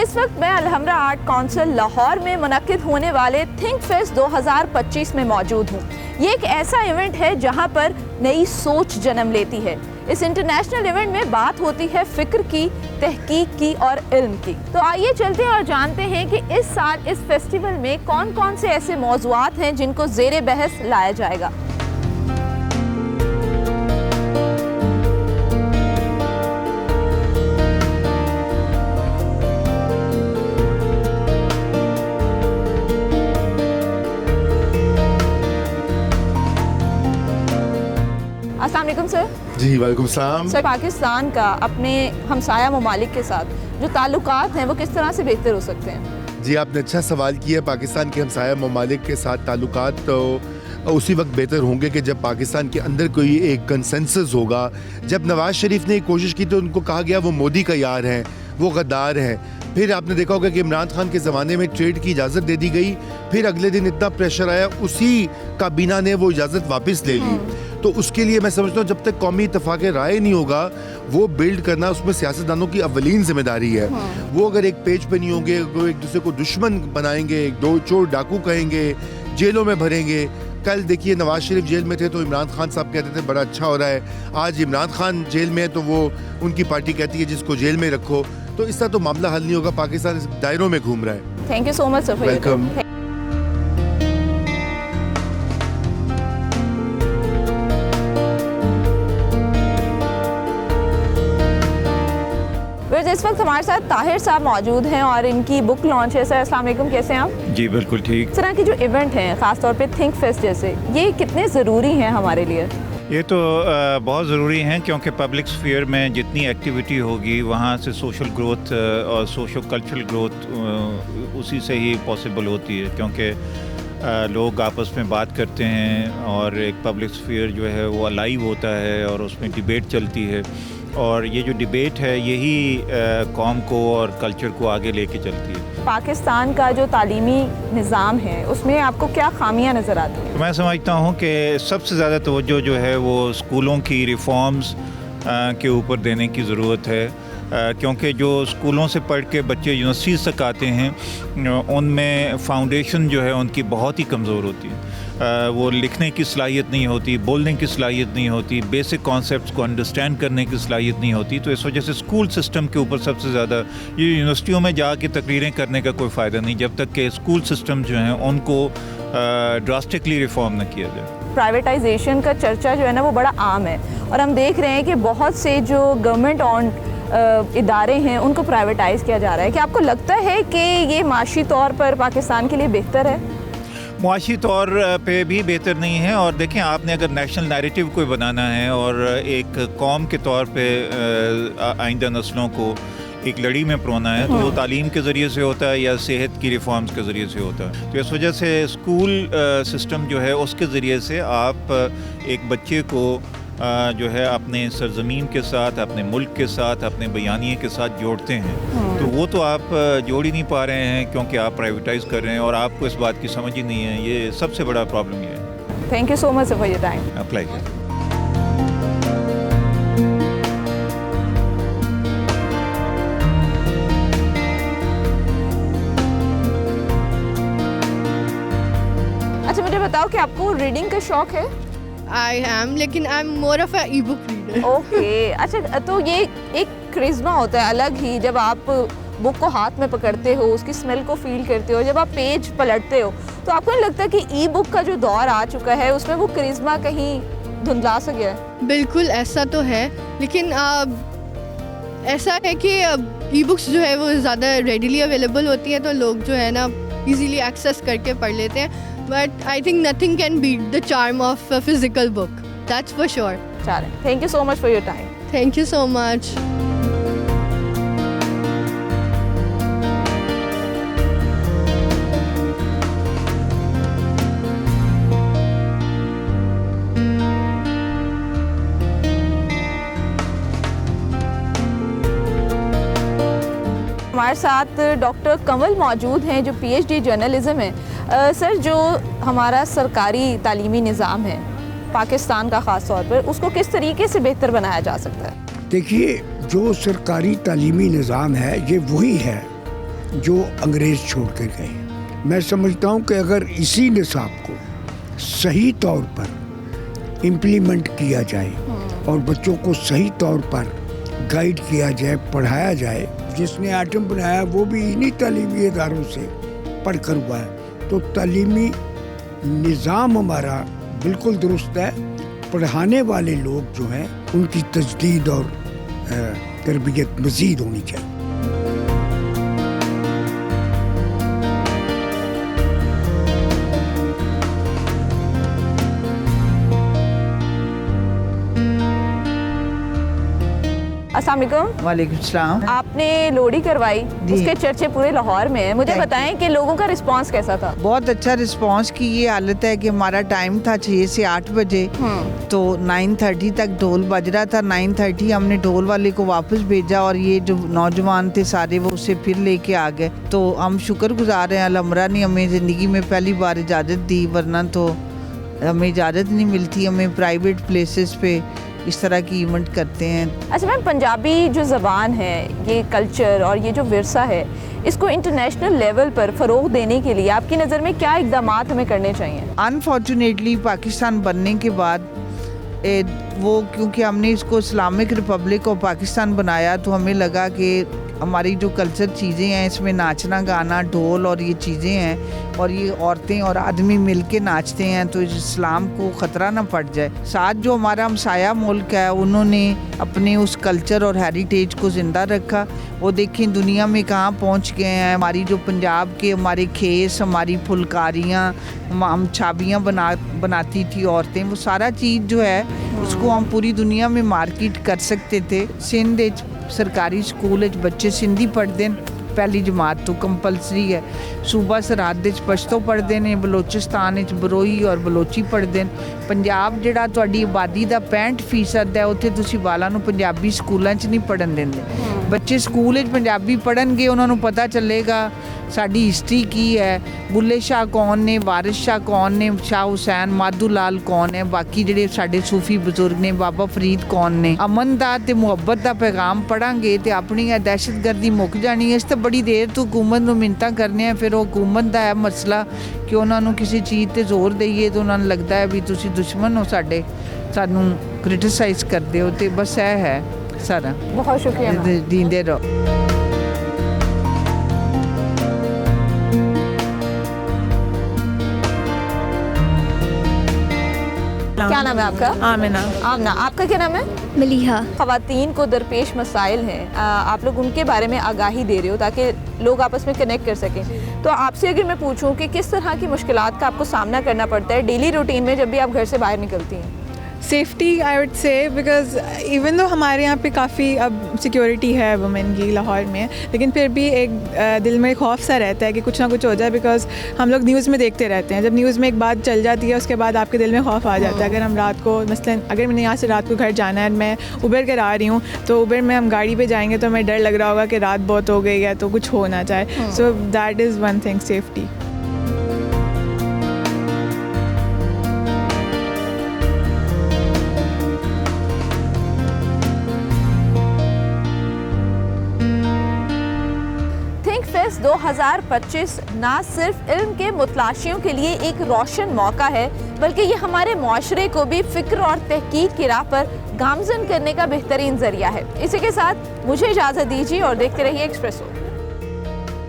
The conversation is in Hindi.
इस वक्त मैं अलहमरा आर्ट काउंसिल लाहौर में मुनक्किद होने वाले थिंक फेस्ट 2025 में मौजूद हूँ। ये एक ऐसा इवेंट है जहाँ पर नई सोच जन्म लेती है। इस इंटरनेशनल इवेंट में बात होती है फ़िक्र की, तहकीक की और इल्म की। तो आइए चलते हैं और जानते हैं कि इस साल इस फेस्टिवल में कौन कौन से ऐसे मौज़ूआत हैं जिनको ज़ेरे बहस लाया जाएगा। अस्सलाम वालेकुम सर। जी वालेकुम सलाम। सर, पाकिस्तान का अपने हमसाया ममालिक के साथ जो ताल्लुकात हैं वो किस तरह से बेहतर हो सकते हैं? जी आपने अच्छा सवाल किया। पाकिस्तान के हमसाया ममालिक के साथ ताल्लुकात तो उसी वक्त बेहतर होंगे कि जब पाकिस्तान के अंदर कोई एक कंसेंसस होगा। जब नवाज शरीफ ने कोशिश की तो उनको कहा गया वो मोदी का यार हैं, वो गद्दार हैं। फिर आपने देखा होगा कि इमरान खान के ज़माने में ट्रेड की इजाज़त दे दी गई, फिर अगले दिन इतना प्रेशर आया, उसी काबीना ने वो इजाज़त वापस ले ली। तो उसके लिए मैं समझता हूँ जब तक कौमी इत्तेफाक राय नहीं होगा वो बिल्ड करना उसमें सियासतदानों की अव्वलीन जिम्मेदारी है। वो अगर एक पेज पे नहीं होंगे, वो एक दूसरे को दुश्मन बनाएंगे, दो चोर डाकू कहेंगे, जेलों में भरेंगे। कल देखिए नवाज शरीफ जेल में थे तो इमरान खान साहब कहते थे बड़ा अच्छा हो रहा है। आज इमरान खान जेल में है तो वो उनकी पार्टी कहती है जिसको जेल में रखो। तो इसका तो मामला हल नहीं होगा। पाकिस्तान इस दायरों में घूम रहा है। Thank you so much sir. Welcome. इस वक्त हमारे साथ ताहिर साहब मौजूद हैं और इनकी बुक लॉन्च है। सर अस्सलाम वालेकुम, कैसे हैं आप? जी बिल्कुल ठीक। इस तरह के जो इवेंट हैं ख़ासतौर पे थिंक फेस्ट जैसे, ये कितने ज़रूरी हैं हमारे लिए? ये तो बहुत ज़रूरी हैं क्योंकि पब्लिक स्फीयर में जितनी एक्टिविटी होगी वहाँ से सोशल ग्रोथ और सोशल कल्चरल ग्रोथ उसी से ही पॉसिबल होती है। क्योंकि लोग आपस में बात करते हैं और एक पब्लिक स्फीयर जो है वो अलाइव होता है और उसमें डिबेट चलती है। और ये जो डिबेट है यही कौम को और कल्चर को आगे लेके चलती है। पाकिस्तान का जो तालीमी निज़ाम है उसमें आपको क्या खामियां नज़र आती हैं? मैं समझता हूँ कि सबसे ज़्यादा तवज्जो जो है वो स्कूलों की रिफॉर्म्स के ऊपर देने की ज़रूरत है। क्योंकि जो स्कूलों से पढ़ के बच्चे यूनिवर्सिटीज़ तक आते हैं उनमें फाउंडेशन जो है उनकी बहुत ही कमज़ोर होती है। वो लिखने की सलाहियत नहीं होती, बोलने की सलाहियत नहीं होती, बेसिक कॉन्सेप्ट्स को अंडरस्टैंड करने की सलाहियत नहीं होती। तो इस वजह से स्कूल सिस्टम के ऊपर सबसे ज़्यादा ये यूनिवर्सिटियों में जाके तकरीरें करने का कोई फ़ायदा नहीं जब तक कि स्कूल सिस्टम जो हैं उनको ड्रास्टिकली रिफॉर्म न किया जाए। प्राइवेटाइजेशन का चर्चा जो है ना वो बड़ा आम है और हम देख रहे हैं कि बहुत से जो गवर्नमेंट ऑन इदारे हैं उनको प्राइवेटाइज़ किया जा रहा है। क्या आपको लगता है कि ये माशी तौर पर पाकिस्तान के लिए बेहतर है? मुआशी तौर पे भी बेहतर नहीं है। और देखें, आपने अगर नेशनल नैरेटिव कोई बनाना है और एक कौम के तौर पे आइंदा नस्लों को एक लड़ी में परोना है तो वो तालीम के ज़रिए से होता है या सेहत की रिफॉर्म्स के ज़रिए से होता है। तो इस वजह से स्कूल सिस्टम जो है उसके ज़रिए से आप एक बच्चे को जो है अपने सरजमीन के साथ, अपने मुल्क के साथ, अपने बयानिए के साथ जोड़ते हैं। तो वो तो आप जोड़ ही नहीं पा रहे हैं क्योंकि आप प्राइवेटाइज़ कर रहे हैं और आपको इस बात की समझ ही नहीं है। ये सबसे बड़ा प्रॉब्लम ये है। Thank you so much for your time. Apply करें। अच्छा मुझे बताओ कि आपको रीडिंग का शौक है? I am, लेकिन I am more of a e-book reader. Okay अच्छा, तो ये एक क्रिज्मा होता है अलग ही जब आप बुक को हाथ में पकड़ते हो, उसकी स्मेल को फील करते हो, जब आप पेज पलटते हो तो आपको नहीं लगता कि ई बुक का जो दौर आ चुका है उसमें वो क्रिज्मा कहीं धुंधला सा गया है? बिल्कुल ऐसा तो है, लेकिन ऐसा है कि ई बुक्स जो है वो ज़्यादा रेडिली अवेलेबल होती है तो लोग जो है ना इजीली एक्सेस करके पढ़ लेते हैं। But I think nothing can beat the charm of a physical book, that's for sure. चलें, thank you so much for your time. Thank you so much. हमारे साथ डॉक्टर कंवल मौजूद हैं जो पीएचडी जर्नलिज्म है। सर, जो हमारा सरकारी तालीमी निज़ाम है पाकिस्तान का ख़ास तौर पर, उसको किस तरीके से बेहतर बनाया जा सकता है? देखिए, जो सरकारी तालीमी निज़ाम है ये वही है जो अंग्रेज़ छोड़ कर गए। मैं समझता हूँ कि अगर इसी निसाब को सही तौर पर इम्प्लीमेंट किया जाए और बच्चों को सही तौर पर गाइड किया जाए, पढ़ाया जाए, जिसने आइटम बनाया वो भी इन्हीं तालीमी इदारों से पढ़ कर हुआ है, तो तालीमी निज़ाम हमारा बिल्कुल दुरुस्त है। पढ़ाने वाले लोग जो हैं उनकी तजदीद और तरबियत मज़ीद होनी चाहिए। अस्सलाम वालेकुम। वालेकुम सलाम। आपने लोहड़ी करवाई, उसके चर्चे पूरे लाहौर में हैं। मुझे बताएं कि लोगों का रिस्पांस कैसा था? बहुत अच्छा रिस्पांस की ये हालत है कि हमारा टाइम था 6 से 8 बजे, तो 9:30 तक ढोल बज रहा था। 9:30 हमने ढोल वाले को वापस भेजा और ये जो नौजवान थे सारे वो उसे फिर लेके आ गए। तो हम शुक्रगुजार हैं, अल्लाह ने हमें ज़िंदगी में पहली बार इजाज़त दी, वरना तो हमें इजाज़त नहीं मिलती। हमें प्राइवेट प्लेसेस पे इस तरह की इवेंट करते हैं। अच्छा मैम, पंजाबी जो ज़बान है, ये कल्चर और ये जो विरसा है, इसको इंटरनेशनल लेवल पर फ़रोग़ देने के लिए आपकी नज़र में क्या इक़दामात हमें करने चाहिए? अनफॉर्चुनेटली पाकिस्तान बनने के बाद वो क्योंकि हमने इसको इस्लामिक रिपब्लिक ऑफ पाकिस्तान बनाया, तो हमें लगा कि हमारी जो कल्चर चीज़ें हैं, इसमें नाचना गाना ढोल और ये चीज़ें हैं और ये औरतें और आदमी मिल के नाचते हैं, तो इस्लाम को ख़तरा ना पड़ जाए। साथ जो हमारा हमसाया मुल्क है, उन्होंने अपने उस कल्चर और हेरिटेज को ज़िंदा रखा। वो देखें दुनिया में कहाँ पहुँच गए हैं। हमारी जो पंजाब के हमारे खेस, हमारी फुलकारियाँ, हम छाबियाँ बनाती थी औरतें, वो सारा चीज़ जो है उसको हम पूरी दुनिया में मार्केट कर सकते थे। सिंध सरकारी स्कूल बच्चे सिंधी पढ़ते हैं, पहली जमात तो कंपलसरी है। सूबा सरहद पश्तो पढ़ते हैं, बलोचिस्तान बरोई और बलोची पढ़ते हैं। पंजाब जिहड़ा तुहाडी आबादी का 65% है, उत्थे तुसीं बालां नूं पंजाबी स्कूलों नहीं पढ़न देंदे। बच्चे स्कूल पंजाबी पढ़नगे, उन्होंने पता चलेगा साडी हिस्ट्री की है, बुल्ले शाह कौन ने, वारिस शाह कौन ने, शाह हुसैन, माधू लाल कौन है, बाकी जिहड़े साडे सूफी बजुर्ग ने, बाबा फरीद कौन ने। अमन दा ते मुहब्बत दा पैगाम पढ़ांगे तो अपनी दहशतगर्दी मुक जानी है। इस तो बड़ी देर तो हुकूमत नूं मिन्नतां करने हैं, फिर वो हुकूमत दा है मसला कि उन्होंने किसी चीज़ ते जोर दईए तो उन्होंने लगता है भी तुसीं दुश्मन हो साडे, सानूं क्रिटिसाइज़ करदे हो। तो बस यह है सारा। बहुत शुक्रिया। दींदे रहो। क्या नाम है आपका? आमिना। आमना। आपका क्या नाम है? मलीहा। ख़वातीन को दरपेश मसाइल हैं, आप लोग उनके बारे में आगाही दे रहे हो ताकि लोग आपस में कनेक्ट कर सकें। तो आपसे अगर मैं पूछूं कि किस तरह की मुश्किलात का आपको सामना करना पड़ता है डेली रूटीन में जब भी आप घर से बाहर निकलती हैं? Safety I would say, because even though हमारे यहाँ पे काफ़ी अब सिक्योरिटी है वुमेन की लाहौर में, लेकिन फिर भी एक दिल में खौफ सा रहता है कि कुछ ना कुछ हो जाए। बिकॉज हम लोग न्यूज़ में देखते रहते हैं, जब न्यूज़ में एक बात चल जाती है उसके बाद आपके दिल में खौफ आ जाता है। अगर हम रात को मसलन अगर मैंने यहाँ से रात को घर जाना है, मैं उबर कर आ रही हूँ, तो उबर में हम गाड़ी पे जाएंगे तो हमें डर लग रहा होगा कि रात बहुत हो गई है तो कुछ हो ना चाहे। So that is one thing, safety. Fest 2025 ना सिर्फ इल्म के मुतलाशियों के लिए एक रोशन मौका है, बल्कि ये हमारे माशरे को भी फ़िक्र और तहकीक की राह पर गामज़न करने का बेहतरीन ज़रिया है। इसी के साथ मुझे इजाज़त दीजिए और देखते रहिए एक्सप्रेसो।